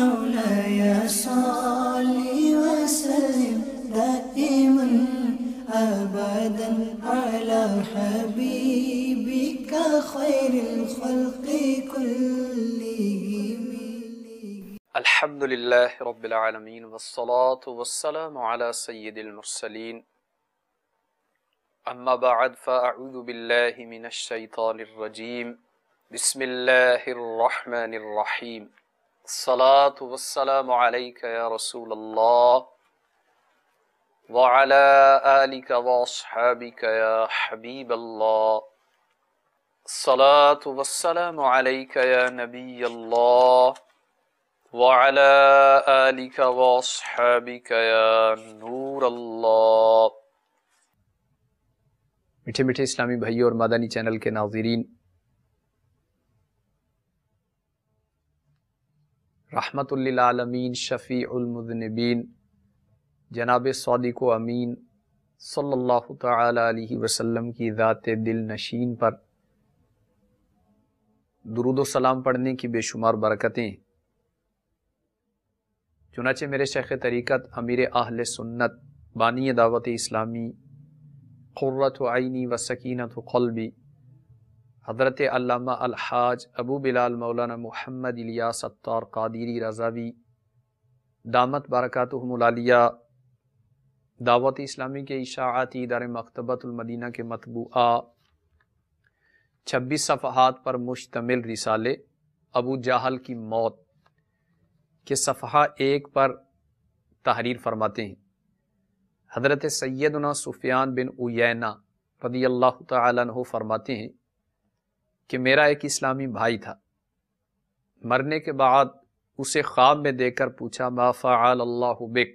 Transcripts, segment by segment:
مولاي صل وسلم دائما أبدا على حبيبك خير الخلق كلهم. الحمد لله رب العالمين والصلاة والسلام على سيد المرسلين. اما بعد فاعوذ بالله من الشيطان الرجيم. بسم الله الرحمن الرحيم. الصلاة والسلام عليك يا رسول الله وعلى آلك وأصحابك يا حبيب الله. الصلاة والسلام عليك يا نبي الله وعلى آلك وأصحابك يا نور الله. میٹھے میٹھے اسلامی بھائیوں اور مدنی چینل کے ناظرین، رحمت للعالمین شفیع المذنبین جناب صادق و امین صلی اللہ تعالی علیہ وسلم کی ذات دل نشین پر درود و سلام پڑھنے کی بے شمار برکتیں. چنانچہ میرے شیخ طریقت امیر اہل سنت بانی دعوت اسلامی قرۃ عینی و سکینۃ قلبی حضرت علامہ الحاج ابو بلال مولانا محمد الیاس اتار قادری رضاوی دامت برکاتہم العالیہ دعوت اسلامی کے اشاعتی ادارے مکتبۃ المدینہ کے مطبوعہ 26 صفحات پر مشتمل رسالے ابو جہل کی موت کے صفحہ 1 پر تحریر فرماتے ہیں. حضرت سیدنا سفیان بن عیینہ رضی اللہ تعالیٰ عنہ فرماتے ہیں کہ میرا ایک اسلامی بھائی تھا. مرنے کے بعد اسے خواب میں دیکھ کر پوچھا ما فعل اللہ بک،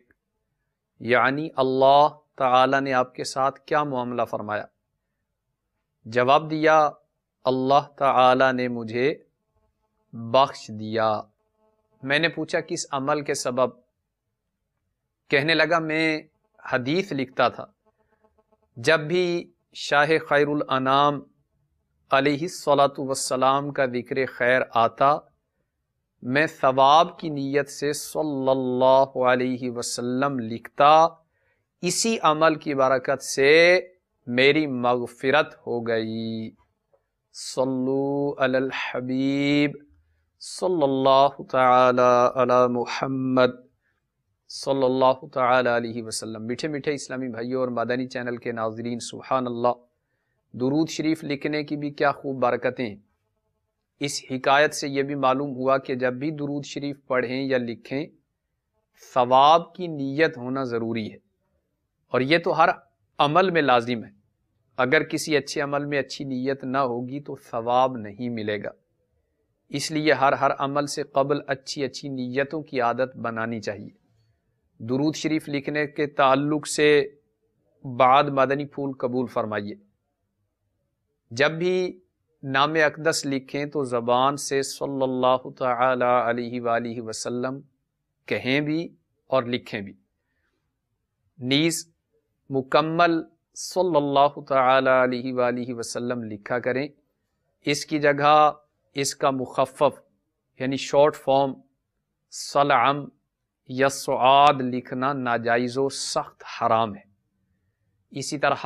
یعنی اللہ تعالیٰ نے آپ کے ساتھ کیا معاملہ فرمایا؟ جواب دیا اللہ تعالیٰ نے مجھے بخش دیا. میں نے پوچھا کس عمل کے سبب؟ کہنے لگا میں حدیث لکھتا تھا. جب بھی شاہ خیر الانام علیہ الصلاۃ والسلام کا ذکر خیر آتا میں ثواب کی نیت سے صلی اللہ علیہ وسلم لکھتا. اسی عمل کی برکت سے میری مغفرت ہو گئی. صلو علی الحبیب صلی اللہ تعالی علی محمد صلی اللہ تعالی علیہ وسلم. میٹھے میٹھے اسلامی بھائیوں اور مدنی چینل کے ناظرین، سبحان اللہ، درود شریف لکھنے کی بھی کیا خوب برکتیں ہیں. اس حکایت سے یہ بھی معلوم ہوا کہ جب بھی درود شریف پڑھیں یا لکھیں ثواب کی نیت ہونا ضروری ہے، اور یہ تو ہر عمل میں لازم ہے. اگر کسی اچھے عمل میں اچھی نیت نہ ہوگی تو ثواب نہیں ملے گا. اس لیے ہر عمل سے قبل اچھی نیتوں کی عادت بنانی چاہیے. درود شریف لکھنے کے تعلق سے بعد مدنی پھول قبول فرمائیے. جب بھی نام اقدس لکھیں تو زبان سے صلی اللہ تعالی علیہ وآلہ وسلم کہیں بھی اور لکھیں بھی. نیز مکمل صلی اللہ تعالی علیہ وآلہ وسلم لکھا کریں. اس کی جگہ اس کا مخفف یعنی شارٹ فارم صلعم یا سعاد لکھنا ناجائز و سخت حرام ہے. اسی طرح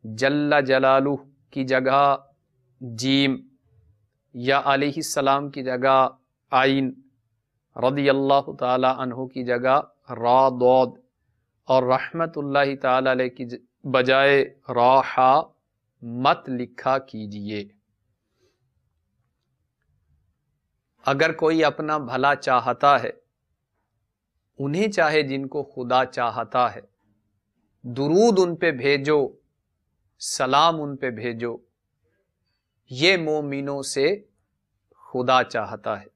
جل جلالہ کی جگہ جیم یا علیہ السلام کی جگہ عین، رضی اللہ تعالی عنہ کی جگہ را ضاد، اور رحمت اللہ تعالی علیہ کی بجائے راحا مت لکھا کیجئے. اگر کوئی اپنا بھلا چاہتا ہے انہیں چاہے جن کو خدا چاہتا ہے، درود ان پہ بھیجو، سلام ان پہ بھیجو، یہ مومنوں سے خدا چاہتا ہے.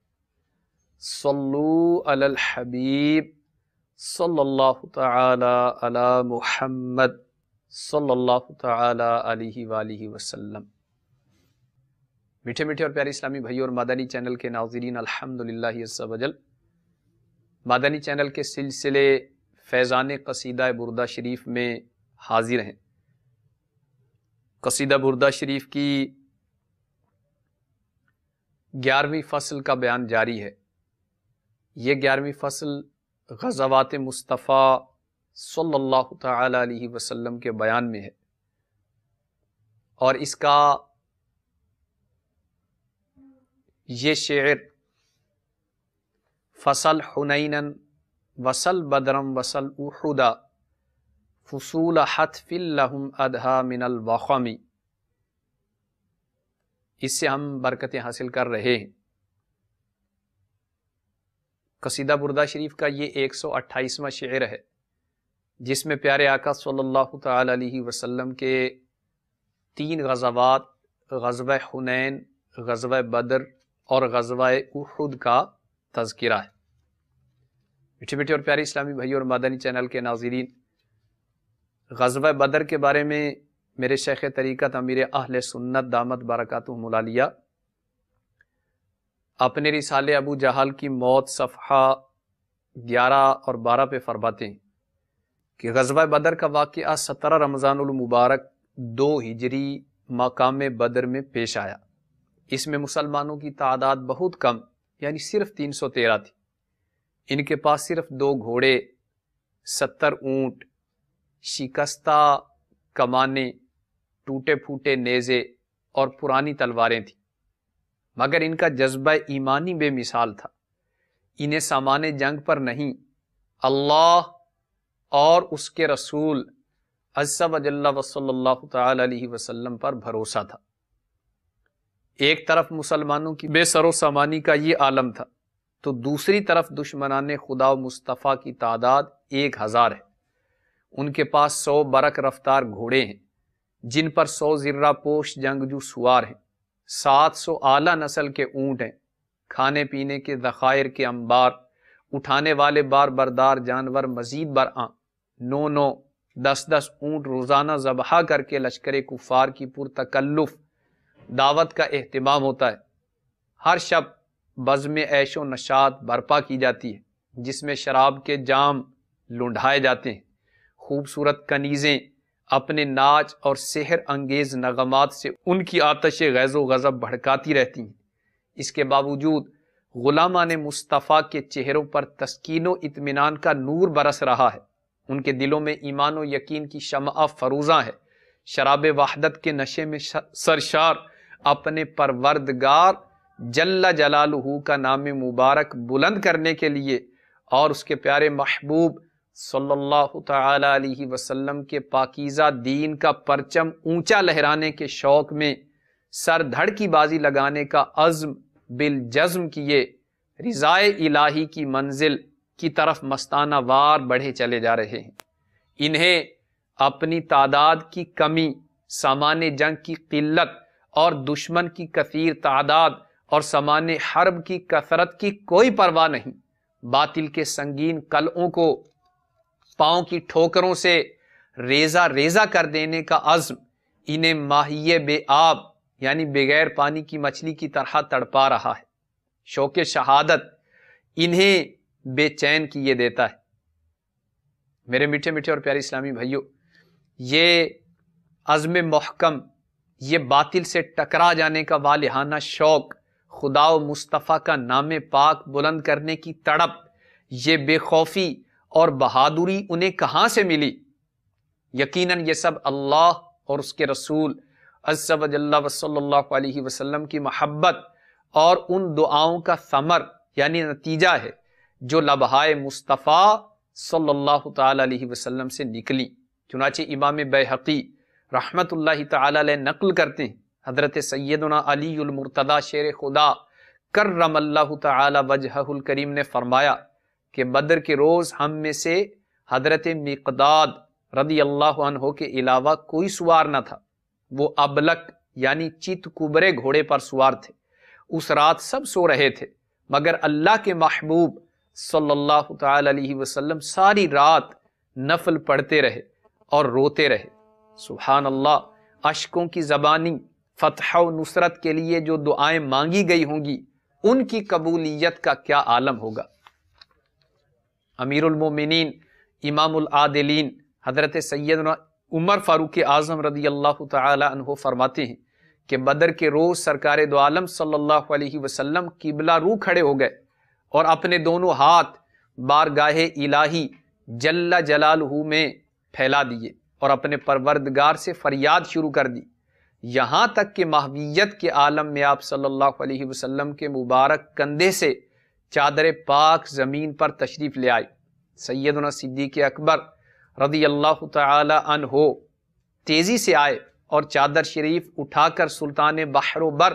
صلو علی الحبیب صلی اللہ تعالی علی محمد صلی اللہ تعالی علیہ وآلہ وسلم. میٹھے میٹھے اور پیارے اسلامی بھائیوں اور مدنی چینل کے ناظرین، الحمدللہ عز وجل مدنی چینل کے سلسلے فیضان قصیدہ بردہ شریف میں حاضر ہیں. قصیدہ بردہ شریف کی 11ویں فصل کا بیان جاری ہے. یہ 11ویں فصل غزوات مصطفیٰ صلی اللہ تعالی علیہ وسلم کے بیان میں ہے، اور اس کا یہ شعر فصل حنینن وصل بدرم وصل احدا فصول حتف لہم ادھا من الوخمی، اس سے ہم برکتیں حاصل کر رہے ہیں۔ قصیدہ بردہ شریف کا یہ 128واں شعر ہے، جس میں پیارے آقا صلی اللہ تعالی علیہ وسلم کے 3 غزوات، غزوہ حنین، غزوہ بدر اور غزوہ احد کا تذکرہ ہے۔ میٹھے میٹھے اور پیارے اسلامی بھائی اور مدنی چینل کے ناظرین، غزوہ بدر کے بارے میں میرے شیخ طریقت امیر اہل سنت دامت برکاتہم العالیہ اپنے رسالے ابو جہل کی موت صفحہ 11 اور 12 پہ فرماتے ہیں کہ غزوہ بدر کا واقعہ 17 رمضان المبارک 2 ہجری مقام بدر میں پیش آیا۔ اس میں مسلمانوں کی تعداد بہت کم، یعنی صرف 313 تھی۔ ان کے پاس صرف 2 گھوڑے، 70 اونٹ، شکستہ کمانیں، ٹوٹے پھوٹے نیزے اور پرانی تلواریں تھیں، مگر ان کا جذبہ ایمانی بے مثال تھا۔ انہیں سامان جنگ پر نہیں، اللہ اور اس کے رسول عز و جل و صلی اللہ تعالی علیہ وسلم پر بھروسہ تھا۔ ایک طرف مسلمانوں کی بے سر و سامانی کا یہ عالم تھا، تو دوسری طرف دشمنان خدا و مصطفیٰ کی تعداد 1000 ہے۔ ان کے پاس 100 برق رفتار گھوڑے ہیں، جن پر 100 زرہ پوش جنگجو سوار ہیں، 700 اعلیٰ نسل کے اونٹ ہیں، کھانے پینے کے ذخائر کے انبار، اٹھانے والے بار بردار جانور مزید برآں، 9 10 اونٹ روزانہ ذبح کر کے لشکر کفار کی پرتکلف دعوت کا اہتمام ہوتا ہے۔ ہر شب بزم عیش و نشاط برپا کی جاتی ہے، جس میں شراب کے جام لنڈھائے جاتے ہیں، خوبصورت کنیزیں اپنے ناچ اور سحر انگیز نغمات سے ان کی آتش غیظ و غضب بھڑکاتی رہتی ہیں۔ اس کے باوجود غلامان مصطفیٰ کے چہروں پر تسکین و اطمینان کا نور برس رہا ہے، ان کے دلوں میں ایمان و یقین کی شمع فروزاں ہے۔ شراب وحدت کے نشے میں سرشار اپنے پروردگار جل جلالہ کا نام مبارک بلند کرنے کے لیے اور اس کے پیارے محبوب صلی اللہ تعالی علیہ وسلم کے پاکیزہ دین کا پرچم اونچا لہرانے کے شوق میں سر دھڑ کی بازی لگانے کا عزم بالجزم کیے رضائے الہی کی منزل کی طرف مستانہ وار بڑھے چلے جا رہے ہیں۔ انہیں اپنی تعداد کی کمی، سامان جنگ کی قلت اور دشمن کی کثیر تعداد اور سامان حرب کی کثرت کی کوئی پرواہ نہیں۔ باطل کے سنگین قلعوں کو پاؤں کی ٹھوکروں سے ریزہ ریزہ کر دینے کا عزم انہیں ماہی بے آب یعنی بغیر پانی کی مچھلی کی طرح تڑپا رہا ہے۔ شوق شہادت انہیں بے چین کیے دیتا ہے۔ میرے میٹھے میٹھے اور پیارے اسلامی بھائیوں، یہ عزم محکم، یہ باطل سے ٹکرا جانے کا والہانہ شوق، خدا و مصطفیٰ کا نام پاک بلند کرنے کی تڑپ، یہ بے خوفی اور بہادری انہیں کہاں سے ملی؟ یقیناً یہ سب اللہ اور اس کے رسول عز و جل و صلی اللہ علیہ وسلم کی محبت اور ان دعاؤں کا ثمر یعنی نتیجہ ہے جو لبہائے مصطفیٰ صلی اللہ تعالی علیہ وسلم سے نکلی۔ چنانچہ امام بیہقی رحمت اللہ تعالی علیہ نقل کرتے ہیں، حضرت سیدنا علی المرتضی شیر خدا کرم اللہ تعالی وجہہ الکریم نے فرمایا کہ بدر کے روز ہم میں سے حضرت مقداد رضی اللہ عنہ کے علاوہ کوئی سوار نہ تھا۔ وہ ابلک یعنی چیت کبرے گھوڑے پر سوار تھے۔ اس رات سب سو رہے تھے، مگر اللہ کے محبوب صلی اللہ تعالی علیہ وسلم ساری رات نفل پڑھتے رہے اور روتے رہے۔ سبحان اللہ، اشکوں کی زبانی فتح و نصرت کے لیے جو دعائیں مانگی گئی ہوں گی، ان کی قبولیت کا کیا عالم ہوگا۔ امیر المومنین امام العادلین حضرت سیدنا عمر فاروق اعظم رضی اللہ تعالی عنہ فرماتے ہیں کہ بدر کے روز سرکار دو عالم صلی اللہ علیہ وسلم قبلہ رو کھڑے ہو گئے اور اپنے دونوں ہاتھ بارگاہ الہی جل جلالہ میں پھیلا دیے اور اپنے پروردگار سے فریاد شروع کر دی، یہاں تک کہ ماہویت کے عالم میں آپ صلی اللہ علیہ وسلم کے مبارک کندھے سے چادر پاک زمین پر تشریف لے آئی۔ سیدنا صدیق اکبر رضی اللہ تعالی عنہ تیزی سے آئے اور چادر شریف اٹھا کر سلطان بحر و بر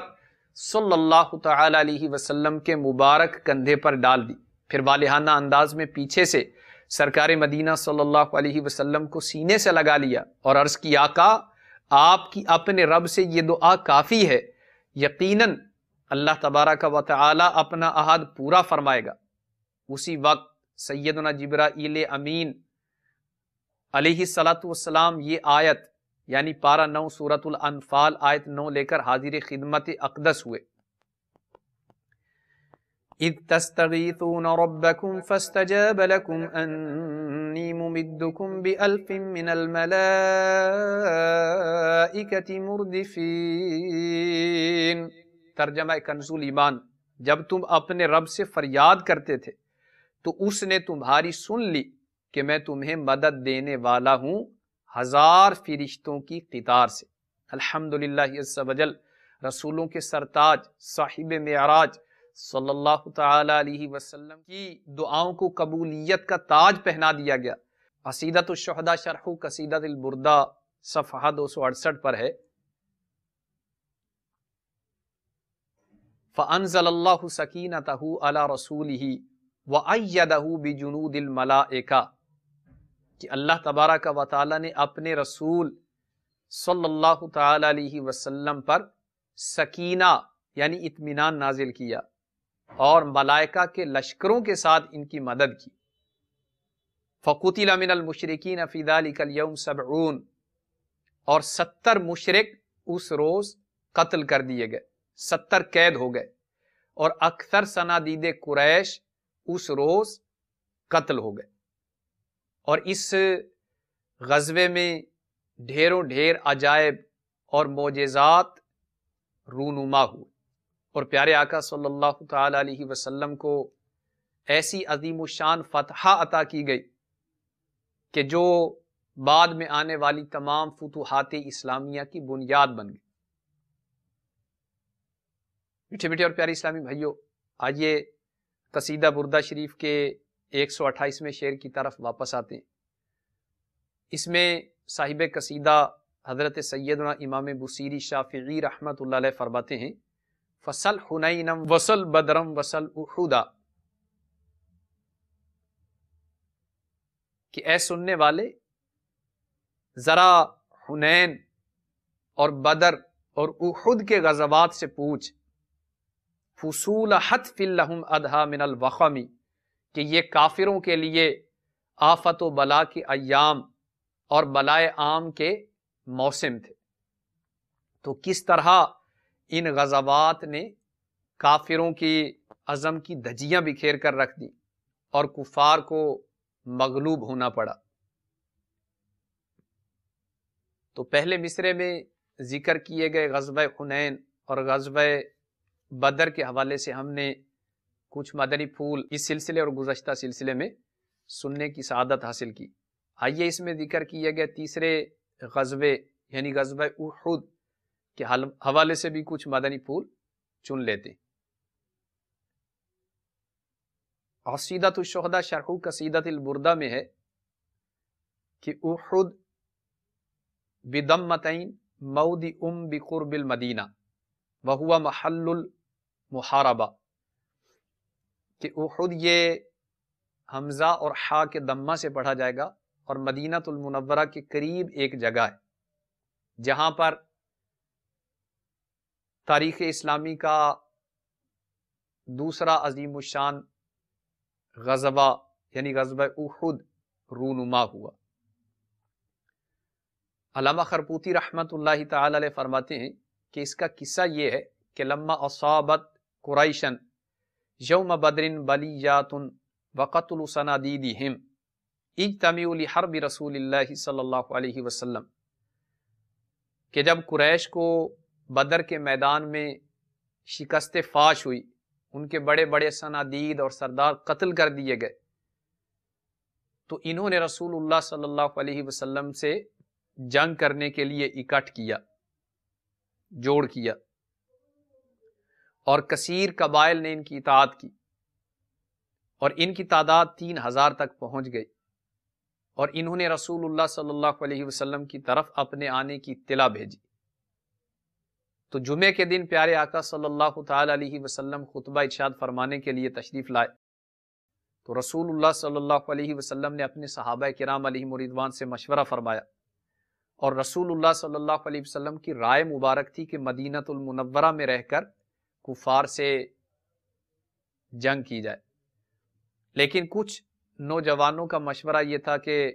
صلی اللہ تعالی علیہ وسلم کے مبارک کندھے پر ڈال دی، پھر والہانہ انداز میں پیچھے سے سرکار مدینہ صلی اللہ علیہ وسلم کو سینے سے لگا لیا اور عرض کی، آقا آپ کی اپنے رب سے یہ دعا کافی ہے، یقیناً اللہ تبارک و تعالی اپنا عہد پورا فرمائے گا۔ اسی وقت سیدنا جبرائیل امین علیہ السلام یہ آیت یعنی پارہ 9 سورۃ الانفال آیت 9 لے کر حاضر خدمت اقدس ہوئے۔ اذ تستغیثون ربکم فاستجاب لکم انی ممدکم بألف من الملائکۃ مردفین۔ ترجمہ کنز ایمان، جب تم اپنے رب سے فریاد کرتے تھے تو اس نے تمہاری سن لی کہ میں تمہیں مدد دینے والا ہوں 1000 فرشتوں کی قطار سے۔ الحمدللہ عز وجل رسولوں کے سرتاج صاحب معراج صلی اللہ تعالی علیہ وسلم کی دعاؤں کو قبولیت کا تاج پہنا دیا گیا۔ قصیدۃ الشہداء شرح قصیدۃ البردہ صفحہ 268 پر ہے، فَأَنزَلَ اللَّهُ سَكِينَتَهُ عَلَى رَسُولِهِ وَأَيَّدَهُ بِجُنُودِ الْمَلَائِكَةِ کہ اللہ تبارک و تعالی نے اپنے رسول صلی اللہ تعالی علیہ وسلم پر سکینہ یعنی اطمینان نازل کیا اور ملائکہ کے لشکروں کے ساتھ ان کی مدد کی۔ فَقُتِلَ مِنَ الْمُشْرِكِينَ فِي ذَلِكَ الْيَوْمِ 70 اور 70 مشرک اس روز قتل کر دیے گئے، 70 قید ہو گئے، اور اکثر صنادید قریش اس روز قتل ہو گئے۔ اور اس غزوے میں ڈھیروں ڈھیر عجائب اور معجزات رونما ہوئے، اور پیارے آقا صلی اللہ تعالی علیہ وسلم کو ایسی عظیم الشان فتحہ عطا کی گئی کہ جو بعد میں آنے والی تمام فتوحات اسلامیہ کی بنیاد بن گئی۔ میٹھے میٹھے اور پیارے اسلامی بھائیوں، آئیے قصیدہ بردہ شریف کے 128ویں شعر کی طرف واپس آتے ہیں۔ اس میں صاحب قصیدہ حضرت سیدنا امام بصیری شافعی رحمت اللہ علیہ فرماتے ہیں، فصل حنینم وصل بدرم وصل احدا، کہ اے سننے والے ذرا حنین اور بدر اور احد کے غزوات سے پوچھ، فصول حتف لہم ادھا من الوخمی، کہ یہ کافروں کے لیے آفت و بلا کے ایام اور بلائے عام کے موسم تھے۔ تو کس طرح ان غزوات نے کافروں کی عزم کی دھجیاں بکھیر کر رکھ دی اور کفار کو مغلوب ہونا پڑا۔ تو پہلے مصرے میں ذکر کیے گئے غزوہ حنین اور غزوہ بدر کے حوالے سے ہم نے کچھ مدنی پھول اس سلسلے اور گزشتہ سلسلے میں سننے کی سعادت حاصل کی۔ آئیے اس میں ذکر کیے گئے تیسرے غزوے یعنی غزوہ احد کے حوالے سے بھی کچھ مدنی پھول چن لیتے ہیں۔ قصیدۃ الشہداء شرح قصیدۃ البردہ میں ہے کہ احد بدمتین موضع بقرب المدینہ وہو محل المحاربہ، کہ احد یہ حمزہ اور حا کے دمہ سے پڑھا جائے گا اور مدینہ المنورہ کے قریب ایک جگہ ہے جہاں پر تاریخ اسلامی کا دوسرا عظیم الشان غزوہ یعنی غزوہ احد رونما ہوا۔ علامہ خرپوتی رحمت اللہ تعالی علیہ فرماتے ہیں کہ اس کا قصہ یہ ہے کہ لما اصابت قریشن یوم بدر بلیات وقتل صنادیدہم اجتمعوا لحرب رسول اللہ صلی اللہ علیہ وسلم، کہ جب قریش کو بدر کے میدان میں شکست فاش ہوئی ان کے بڑے بڑے صنادید اور سردار قتل کر دیے گئے، تو انہوں نے رسول اللہ صلی اللہ علیہ وسلم سے جنگ کرنے کے لیے اکٹھ کیا، جوڑ کیا، اور کثیر قبائل نے ان کی اطاعت کی، اور ان کی تعداد 3000 تک پہنچ گئی، اور انہوں نے رسول اللہ صلی اللہ علیہ وسلم کی طرف اپنے آنے کی اطلاع بھیجی۔ تو جمعے کے دن پیارے آقا صلی اللہ تعالی علیہ وسلم خطبہ ارشاد فرمانے کے لیے تشریف لائے، تو رسول اللہ صلی اللہ علیہ وسلم نے اپنے صحابہ کرام علیہم رضوان سے مشورہ فرمایا، اور رسول اللہ صلی اللہ علیہ وسلم کی رائے مبارک تھی کہ مدینہ المنورہ میں رہ کر کفار سے جنگ کی جائے، لیکن کچھ نوجوانوں کا مشورہ یہ تھا کہ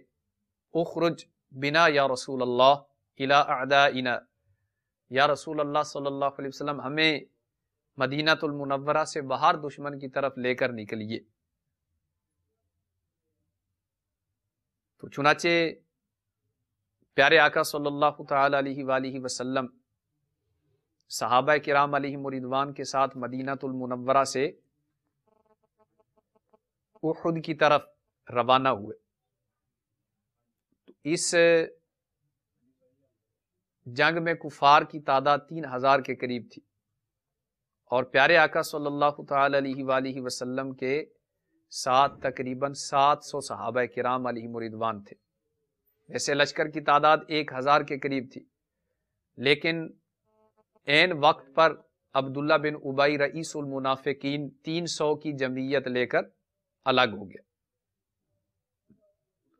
اخرج بنا یا رسول اللہ الی اعدائنا، یا رسول اللہ صلی اللہ علیہ وسلم ہمیں مدینہ المنورہ سے باہر دشمن کی طرف لے کر نکلیے۔ تو چنانچہ پیارے آقا صلی اللہ تعالی علیہ وآلہ وسلم صحابہ کرام علیہم رضوان کے ساتھ مدینہ المنورہ سے احد کی طرف روانہ ہوئے۔ تو اس جنگ میں کفار کی تعداد 3000 کے قریب تھی، اور پیارے آقا صلی اللہ تعالی علیہ وآلہ وسلم کے ساتھ تقریباً 700 صحابہ کرام علیہم رضوان تھے۔ ویسے لشکر کی تعداد 1000 کے قریب تھی، لیکن عین وقت پر عبداللہ بن ابی رئیس المنافقین 300 کی جمعیت لے کر الگ ہو گیا،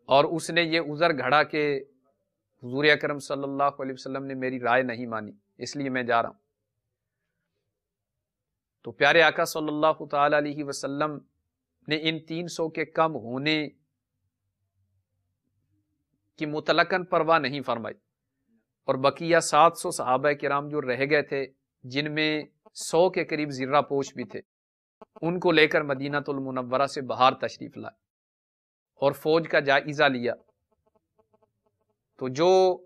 اور اس نے یہ عذر گھڑا کہ حضور اکرم صلی اللہ علیہ وسلم نے میری رائے نہیں مانی، اس لیے میں جا رہا ہوں۔ تو پیارے آقا صلی اللہ تعالی علیہ وسلم نے ان 300 کے کم ہونے کی مطلقاً پرواہ نہیں فرمائی، اور بقیہ 700 صحابہ کرام جو رہ گئے تھے، جن میں 100 کے قریب زرہ پوش بھی تھے، ان کو لے کر مدینہ المنورہ سے باہر تشریف لائے اور فوج کا جائزہ لیا۔ تو جو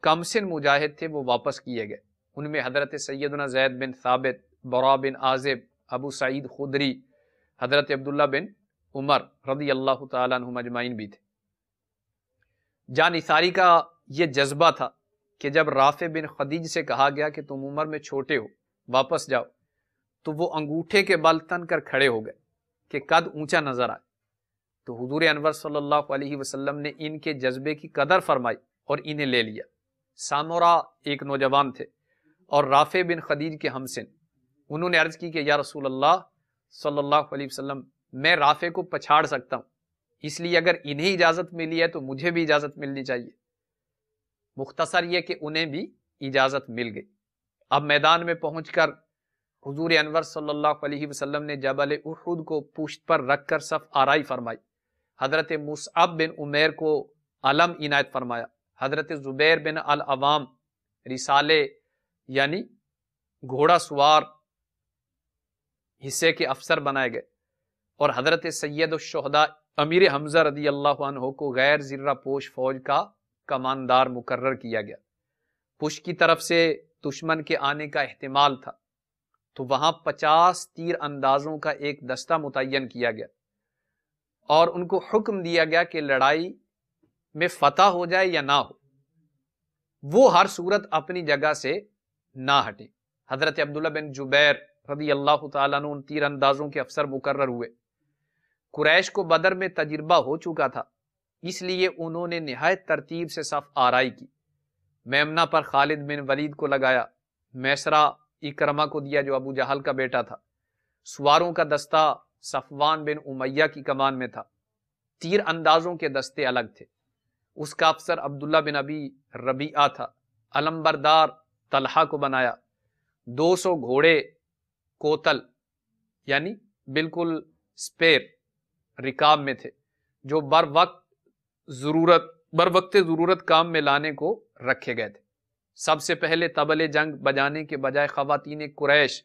کم سن مجاہد تھے وہ واپس کیے گئے، ان میں حضرت سیدنا زید بن ثابت، برا بن عازب، ابو سعید خدری، حضرت عبداللہ بن عمر رضی اللہ تعالیٰ عنہم اجمعین بھی تھے۔ جان نثاری کا یہ جذبہ تھا کہ جب رافع بن خدیج سے کہا گیا کہ تم عمر میں چھوٹے ہو، واپس جاؤ، تو وہ انگوٹھے کے بل تن کر کھڑے ہو گئے کہ قد اونچا نظر آئے۔ تو حضور انور صلی اللہ علیہ وسلم نے ان کے جذبے کی قدر فرمائی اور انہیں لے لیا۔ سامورا ایک نوجوان تھے اور رافع بن خدیج کے ہمسن، انہوں نے عرض کی کہ یا رسول اللہ صلی اللہ علیہ وسلم، میں رافع کو پچھاڑ سکتا ہوں، اس لیے اگر انہیں اجازت ملی ہے تو مجھے بھی اجازت ملنی چاہیے۔ مختصر یہ کہ انہیں بھی اجازت مل گئی۔ اب میدان میں پہنچ کر حضور انور صلی اللہ علیہ وسلم نے جبل احد کو پشت پر رکھ کر صف آرائی فرمائی، حضرت مصعب بن عمیر کو علم عنایت فرمایا، حضرت زبیر بن العوام رسالے یعنی گھوڑا سوار حصے کے افسر بنائے گئے، اور حضرت سید الشہداء امیر حمزہ رضی اللہ عنہ کو غیر زرہ پوش فوج کا کماندار مقرر کیا گیا۔ پشت کی طرف سے دشمن کے آنے کا احتمال تھا، تو وہاں 50 تیر اندازوں کا ایک دستہ متعین کیا گیا، اور ان کو حکم دیا گیا کہ لڑائی میں فتح ہو جائے یا نہ ہو، وہ ہر صورت اپنی جگہ سے نہ ہٹیں۔ حضرت عبداللہ بن جبیر رضی اللہ تعالیٰ عنہ ان تیر اندازوں کے افسر مقرر ہوئے۔ قریش کو بدر میں تجربہ ہو چکا تھا، اس لیے انہوں نے نہایت ترتیب سے صف آرائی کی۔ میمنہ پر خالد بن ولید کو لگایا، میسرہ اکرمہ کو دیا جو ابو جہل کا بیٹا تھا۔ سواروں کا دستہ صفوان بن امیہ کی کمان میں تھا، تیر اندازوں کے دستے الگ تھے، اس کا افسر عبداللہ بن ابی ربیعہ تھا۔ علمبردار طلحہ کو بنایا۔ 200 گھوڑے کوتل یعنی بالکل سپیر رکاب میں تھے، جو بر وقت ضرورت کام میں لانے کو رکھے گئے تھے۔ سب سے پہلے طبل جنگ بجانے کے بجائے خواتین قریش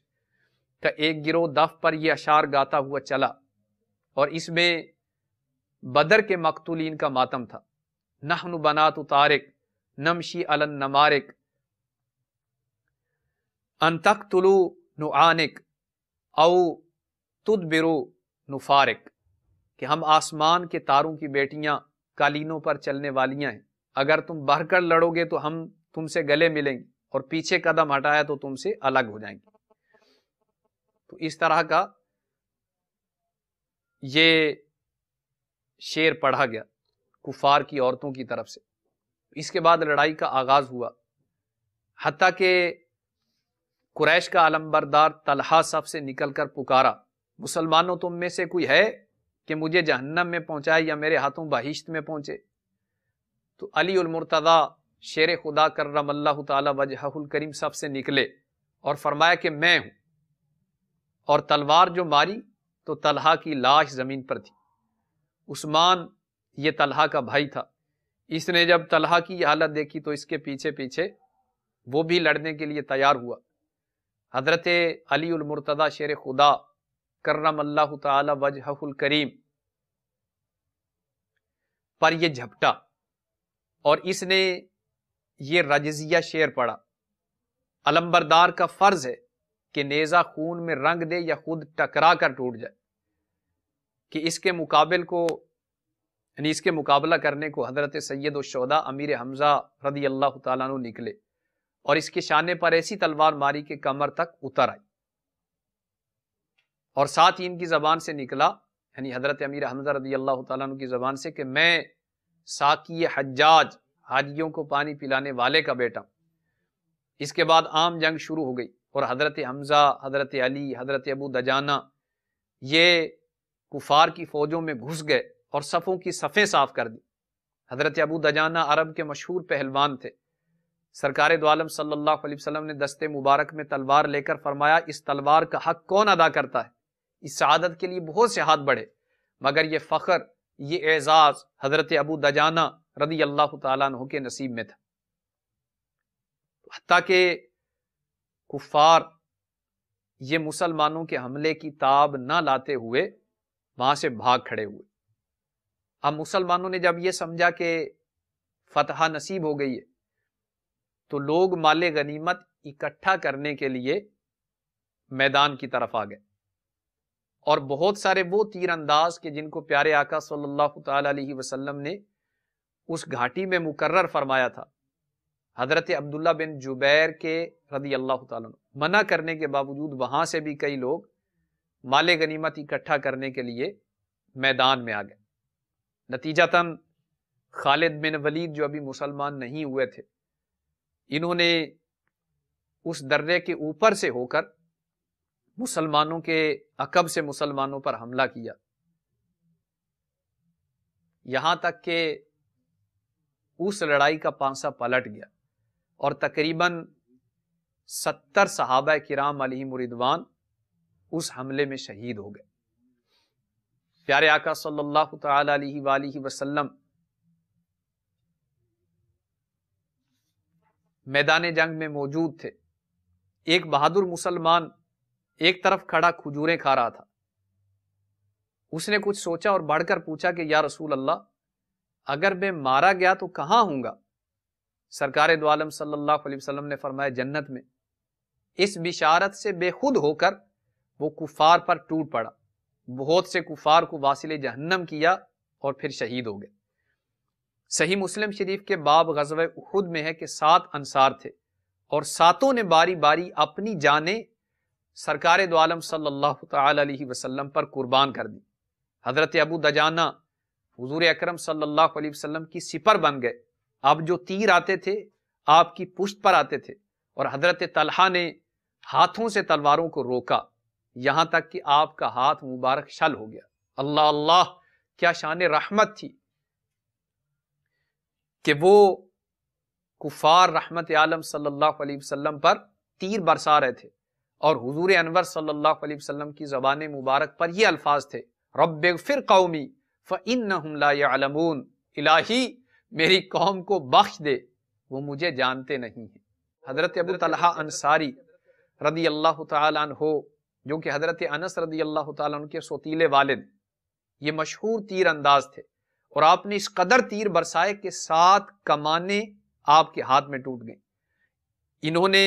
کا ایک گروہ دف پر یہ اشعار گاتا ہوا چلا، اور اس میں بدر کے مقتولین کا ماتم تھا۔ نحن بنات طارق نمشی علی النمارق ان تقتلوا نعانق او تدبرو نفارق، کہ ہم آسمان کے تاروں کی بیٹیاں قالینوں پر چلنے والیاں ہیں، اگر تم بڑھ کر لڑو گے تو ہم تم سے گلے ملیں گے، اور پیچھے قدم ہٹایا تو تم سے الگ ہو جائیں گے۔ تو اس طرح کا یہ شعر پڑھا گیا کفار کی عورتوں کی طرف سے۔ اس کے بعد لڑائی کا آغاز ہوا، حتیٰ کہ قریش کا علمبردار طلحہ صف سے نکل کر پکارا، مسلمانوں تم میں سے کوئی ہے کہ مجھے جہنم میں پہنچائے یا میرے ہاتھوں بہشت میں پہنچے؟ تو علی المرتضی شیر خدا کرم اللہ تعالی وجہہ الکریم صف سے نکلے اور فرمایا کہ میں ہوں، اور تلوار جو ماری تو طلحہ کی لاش زمین پر تھی۔ عثمان یہ طلحہ کا بھائی تھا، اس نے جب طلحہ کی یہ حالت دیکھی تو اس کے پیچھے پیچھے وہ بھی لڑنے کے لیے تیار ہوا۔ حضرت علی المرتضی شیر خدا کرم اللہ تعالی وجہہ الکریم پر یہ جھپٹا، اور اس نے یہ رجزیہ شعر پڑھا، علمبردار کا فرض ہے کہ نیزہ خون میں رنگ دے یا خود ٹکرا کر ٹوٹ جائے، کہ اس کے مقابل کو یعنی اس کے مقابلہ کرنے کو حضرت سید الشہداء امیر حمزہ رضی اللہ تعالیٰ عنہ نکلے، اور اس کے شانے پر ایسی تلوار ماری کہ کمر تک اتر آئی، اور ساتھ ہی ان کی زبان سے نکلا، یعنی حضرت امیر حمزہ رضی اللہ تعالیٰ عنہ کی زبان سے، کہ میں ساقی حجاج، حاجیوں کو پانی پلانے والے کا بیٹا ہوں۔ اس کے بعد عام جنگ شروع ہو گئی، اور حضرت حمزہ، حضرت علی، حضرت ابو دجانہ یہ کفار کی فوجوں میں گھس گئے اور صفوں کی صفیں صاف کر دی۔ حضرت ابو دجانہ عرب کے مشہور پہلوان تھے۔ سرکار دو عالم صلی اللہ علیہ وسلم نے دستے مبارک میں تلوار لے کر فرمایا، اس تلوار کا حق کون ادا کرتا ہے؟ اس سعادت کے لیے بہت سے ہاتھ بڑھے، مگر یہ فخر، یہ اعزاز حضرت ابو دجانہ رضی اللہ تعالیٰ عنہ کے نصیب میں تھا۔ حتیٰ کہ کفار یہ مسلمانوں کے حملے کی تاب نہ لاتے ہوئے وہاں سے بھاگ کھڑے ہوئے۔ اب مسلمانوں نے جب یہ سمجھا کہ فتح نصیب ہو گئی ہے تو لوگ مال غنیمت اکٹھا کرنے کے لیے میدان کی طرف آ گئے، اور بہت سارے وہ تیر انداز کہ جن کو پیارے آقا صلی اللہ تعالی علیہ وسلم نے اس گھاٹی میں مقرر فرمایا تھا، حضرت عبداللہ بن جبیر کے رضی اللہ تعالیٰ منع کرنے کے باوجود وہاں سے بھی کئی لوگ مال غنیمت اکٹھا کرنے کے لیے میدان میں آ گئے۔ نتیجتاً خالد بن ولید جو ابھی مسلمان نہیں ہوئے تھے، انہوں نے اس درے کے اوپر سے ہو کر مسلمانوں کے عقب سے مسلمانوں پر حملہ کیا، یہاں تک کہ اس لڑائی کا پانسا پلٹ گیا، اور تقریباً 70 صحابہ کرام علیہم رضوان اس حملے میں شہید ہو گئے۔ پیارے آقا صلی اللہ تعالی علیہ وآلہ وسلم میدان جنگ میں موجود تھے۔ ایک بہادر مسلمان ایک طرف کھڑا کھجوریں کھا رہا تھا، اس نے کچھ سوچا اور بڑھ کر پوچھا کہ یا رسول اللہ، اگر میں مارا گیا تو کہاں ہوں گا؟ سرکار دو عالم صلی اللہ علیہ وسلم نے فرمایا جنت میں۔ اس بشارت سے بے خود ہو کر وہ کفار پر ٹوٹ پڑا، بہت سے کفار کو واصل جہنم کیا اور پھر شہید ہو گئے۔ صحیح مسلم شریف کے باب غزوہ احد میں ہے کہ 7 انصار تھے، اور 7 نے باری باری اپنی جانیں سرکار دو عالم صلی اللہ تعالی علیہ وسلم پر قربان کر دی۔ حضرت ابو دجانہ حضور اکرم صلی اللہ علیہ وسلم کی سپر بن گئے، اب جو تیر آتے تھے آپ کی پشت پر آتے تھے، اور حضرت طلحہ نے ہاتھوں سے تلواروں کو روکا، یہاں تک کہ آپ کا ہاتھ مبارک شل ہو گیا۔ اللہ اللہ، کیا شان رحمت تھی کہ وہ کفار رحمت عالم صلی اللہ علیہ وسلم پر تیر برسا رہے تھے، اور حضور انور صلی اللہ علیہ وسلم کی زبان مبارک پر یہ الفاظ تھے، رب اغفر قومی فإنہم لا يعلمون، الہی میری قوم کو بخش دے، وہ مجھے جانتے نہیں ہیں۔ حضرت ابو طلحہ انصاری رضی اللہ تعالیٰ عنہ، جو کہ حضرت انس رضی اللہ تعالیٰ عنہ کے سوتیلے والد، یہ مشہور تیر انداز تھے، اور آپ نے اس قدر تیر برسائے کہ 7 کمانیں آپ کے ہاتھ میں ٹوٹ گئیں۔ انہوں نے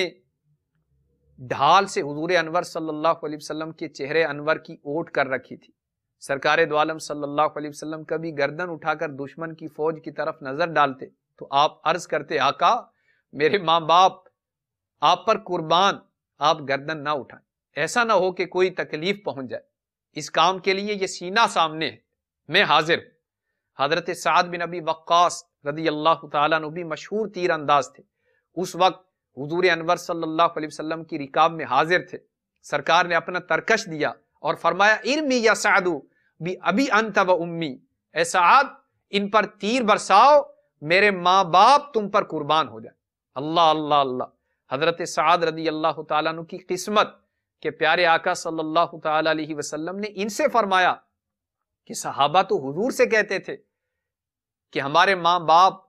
ڈھال سے حضور انور صلی اللہ علیہ وسلم کے چہرے انور کی اوٹ کر رکھی تھی۔ سرکار دو عالم صلی اللہ علیہ وسلم کبھی گردن اٹھا کر دشمن کی فوج کی طرف نظر ڈالتے تو آپ عرض کرتے، آقا میرے ماں باپ آپ پر قربان، آپ گردن نہ اٹھائیں، ایسا نہ ہو کہ کوئی تکلیف پہنچ جائے، اس کام کے لیے یہ سینہ سامنے ہے، میں حاضر ہوں۔ حضرت سعد بن ابی وقاص رضی اللہ تعالیٰ عنہ بھی مشہور تیر انداز تھے، اس وقت حضور انور صلی اللہ علیہ وسلم کی رکاب میں حاضر تھے۔ سرکار نے اپنا ترکش دیا اور فرمایا، ارمی یا سعد بی ابی انت و امی، اے سعد ان پر تیر برساؤ، میرے ماں باپ تم پر قربان ہو جائیں۔ اللہ اللہ اللہ، حضرت سعد رضی اللہ تعالیٰ عنہ کی قسمت کہ پیارے آقا صلی اللہ تعالیٰ علیہ وسلم نے ان سے فرمایا کہ صحابہ تو حضور سے کہتے تھے کہ ہمارے ماں باپ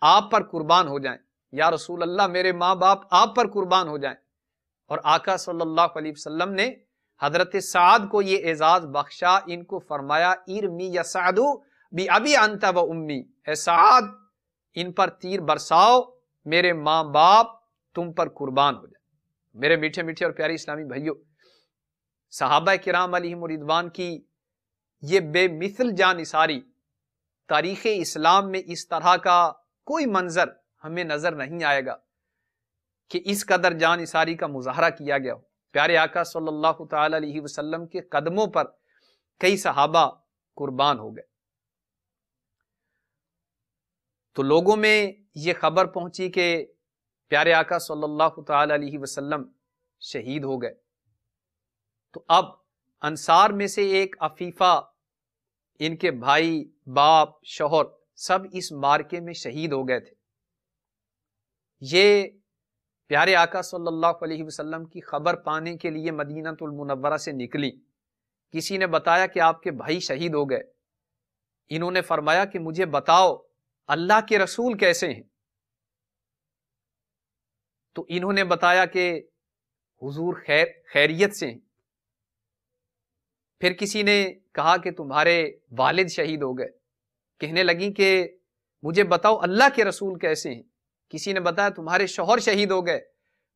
آپ پر قربان ہو جائیں، یا رسول اللہ میرے ماں باپ آپ پر قربان ہو جائیں، اور آقا صلی اللہ علیہ وسلم نے حضرت سعد کو یہ اعزاز بخشا، ان کو فرمایا ارمی یا سعد بی ابی انت و امی، اے سعد ان پر تیر برساؤ، میرے ماں باپ تم پر قربان ہو جائیں۔ میرے میٹھے میٹھے اور پیارے اسلامی بھائیوں، صحابہ کرام علیہم رضوان کی یہ بے مثل جانثاری، تاریخ اسلام میں اس طرح کا کوئی منظر ہمیں نظر نہیں آئے گا کہ اس قدر جانثاری کا مظاہرہ کیا گیا ہو۔ پیارے آقا صلی اللہ تعالی علیہ وسلم کے قدموں پر کئی صحابہ قربان ہو گئے۔ تو لوگوں میں یہ خبر پہنچی کہ پیارے آقا صلی اللہ تعالی علیہ وسلم شہید ہو گئے، تو اب انصار میں سے ایک عفیفہ، ان کے بھائی، باپ، شوہر سب اس مارکے میں شہید ہو گئے تھے۔ یہ پیارے آقا صلی اللہ علیہ وسلم کی خبر پانے کے لیے مدینہ المنورہ سے نکلی۔ کسی نے بتایا کہ آپ کے بھائی شہید ہو گئے۔ انہوں نے فرمایا کہ مجھے بتاؤ اللہ کے رسول کیسے ہیں؟ تو انہوں نے بتایا کہ حضور خیریت سے ہیں۔ پھر کسی نے کہا کہ تمہارے والد شہید ہو گئے۔ کہنے لگی کہ مجھے بتاؤ اللہ کے رسول کیسے ہیں؟ کسی نے بتایا تمہارے شوہر شہید ہو گئے۔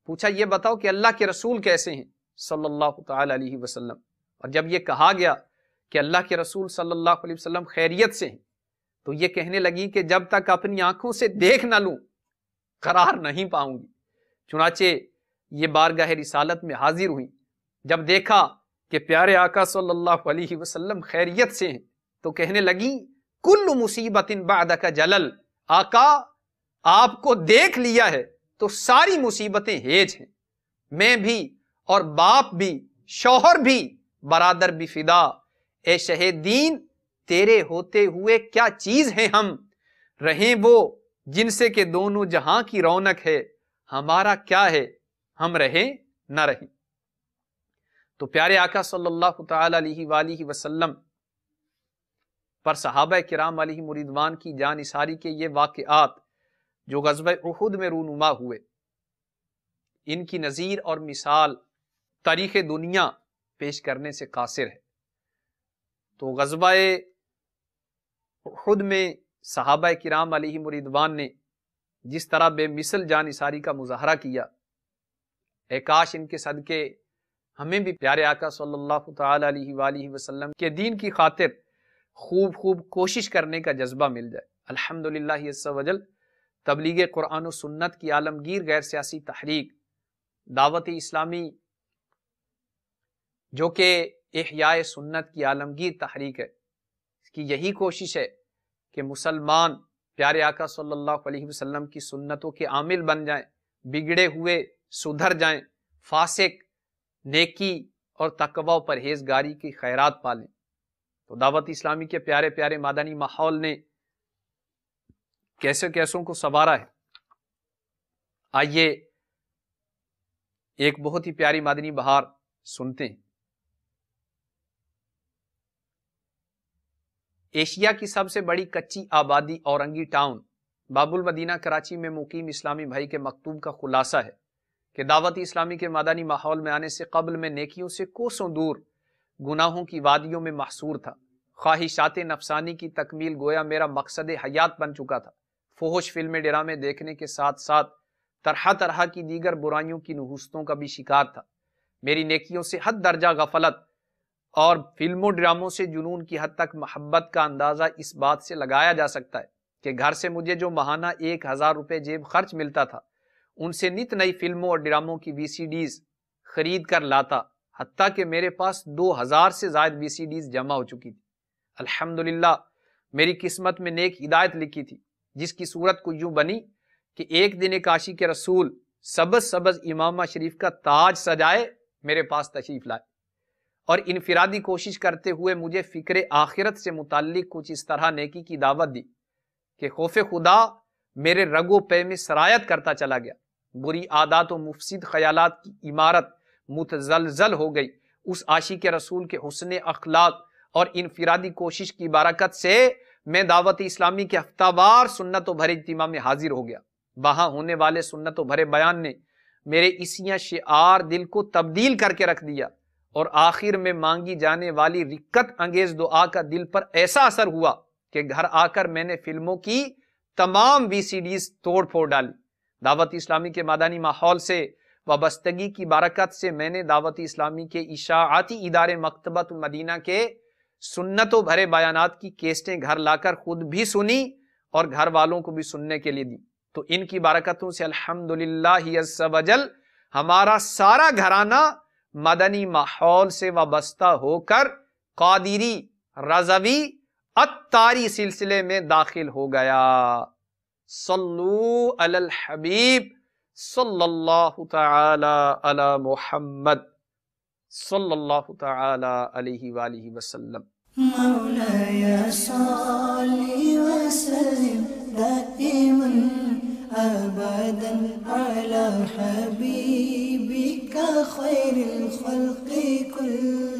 پوچھا یہ بتاؤ کہ اللہ کے رسول کیسے ہیں صلی اللہ تعالی علیہ وسلم؟ اور جب یہ کہا گیا کہ اللہ کے رسول صلی اللہ علیہ وسلم خیریت سے ہیں، تو یہ کہنے لگی کہ جب تک اپنی آنکھوں سے دیکھ نہ لوں قرار نہیں پاؤں گی۔ چنانچہ یہ بارگاہ رسالت میں حاضر ہوئی۔ جب دیکھا کہ پیارے آقا صلی اللہ علیہ وسلم خیریت سے ہیں تو کہنے لگی کل مصیبت بعدک جلل، آقا آپ کو دیکھ لیا ہے تو ساری مصیبتیں ہیج ہیں، میں بھی اور باپ بھی، شوہر بھی، برادر بھی فدا، اے شہید دین تیرے ہوتے ہوئے کیا چیز ہیں ہم، رہیں وہ جن سے کہ دونوں جہاں کی رونق ہے، ہمارا کیا ہے ہم رہیں نہ رہیں۔ تو پیارے آقا صلی اللہ تعالی علیہ وآلہ وسلم پر صحابہ کرام علیہم رضوان کی جانثاری کے یہ واقعات جو غزوہ احد میں رونما ہوئے، ان کی نظیر اور مثال تاریخ دنیا پیش کرنے سے قاصر ہے۔ تو غزوہ احد میں صحابہ کرام علیہم رضوان نے جس طرح بے مثل جانثاری کا مظاہرہ کیا، اے کاش ان کے صدقے ہمیں بھی پیارے آقا صلی اللہ تعالی علیہ وآلہ وسلم کے دین کی خاطر خوب کوشش کرنے کا جذبہ مل جائے۔ الحمدللہ عز و جل تبلیغ قرآن و سنت کی عالمگیر غیر سیاسی تحریک دعوت اسلامی، جو کہ احیاء سنت کی عالمگیر تحریک ہے، اس کی یہی کوشش ہے کہ مسلمان پیارے آقا صلی اللہ علیہ وسلم کی سنتوں کے عامل بن جائیں، بگڑے ہوئے سدھر جائیں، فاسق نیکی اور تقوی و پرہیزگاری کی خیرات پالیں۔ تو دعوت اسلامی کے پیارے پیارے مدنی ماحول نے کیسے کیسوں کو سنوارا ہے۔ آئیے ایک بہت ہی پیاری مدنی بہار سنتے ہیں۔ ایشیا کی سب سے بڑی کچی آبادی اورنگی ٹاؤن باب المدینہ کراچی میں مقیم اسلامی بھائی کے مکتوب کا خلاصہ ہے کہ دعوت اسلامی کے مدنی ماحول میں آنے سے قبل میں نیکیوں سے کوسوں دور گناہوں کی وادیوں میں محصور تھا۔ خواہشات نفسانی کی تکمیل گویا میرا مقصد حیات بن چکا تھا۔ فحش فلمیں ڈرامے دیکھنے کے ساتھ ساتھ طرح طرح کی دیگر برائیوں کی نحوستوں کا بھی شکار تھا۔ میری نیکیوں سے حد درجہ غفلت اور فلموں ڈراموں سے جنون کی حد تک محبت کا اندازہ اس بات سے لگایا جا سکتا ہے کہ گھر سے مجھے جو ماہانہ 1000 روپے جیب خرچ ملتا تھا ان سے نت نئی فلموں اور ڈراموں کی VCDs خرید کر لاتا، حتیٰ کہ میرے پاس 2000 سے زائد VCDs جمع ہو چکی تھی۔ الحمدللہ میری قسمت میں نیک ہدایت لکھی تھی، جس کی صورت کو یوں بنی کہ ایک دن ایک عاشق رسول سبز سبز امامہ شریف کا تاج سجائے میرے پاس تشریف لائے اور انفرادی کوشش کرتے ہوئے مجھے فکر آخرت سے متعلق کچھ اس طرح نیکی کی دعوت دی کہ خوف خدا میرے رگ و پے میں سرایت کرتا چلا گیا۔ بری عادات و مفسد خیالات کی عمارت متزلزل ہو گئی۔ اس عاشق رسول کے حسن اخلاق اور انفرادی کوشش کی برکت سے میں دعوت اسلامی کے ہفتہ وار سنت و بھرے اجتماع میں حاضر ہو گیا۔ وہاں ہونے والے سنت و بھرے بیان نے میرے اسیاں شعار دل کو تبدیل کر کے رکھ دیا اور آخر میں مانگی جانے والی رکت انگیز دعا کا دل پر ایسا اثر ہوا کہ گھر آ کر میں نے فلموں کی تمام VCDs توڑ پھوڑ ڈالی۔ دعوت اسلامی کے مدنی ماحول سے وابستگی کی برکت سے میں نے دعوت اسلامی کے اشاعتی ادارے مکتبۃ المدینہ کے سنت و بھرے بیانات کی کیسٹیں گھر لا کر خود بھی سنی اور گھر والوں کو بھی سننے کے لیے دی۔ تو ان کی برکتوں سے الحمدللہ عز وجل ہمارا سارا گھرانہ مدنی ماحول سے وابستہ ہو کر قادری، رضوی، عطاری سلسلے میں داخل ہو گیا۔ صلو علی الحبیب صلی اللہ تعالی علی محمد صلی اللہ تعالی علیہ وآلہ وسلم۔ مولاي صل وسلم دائما أبدا على حبيبك خير الخلق كلهم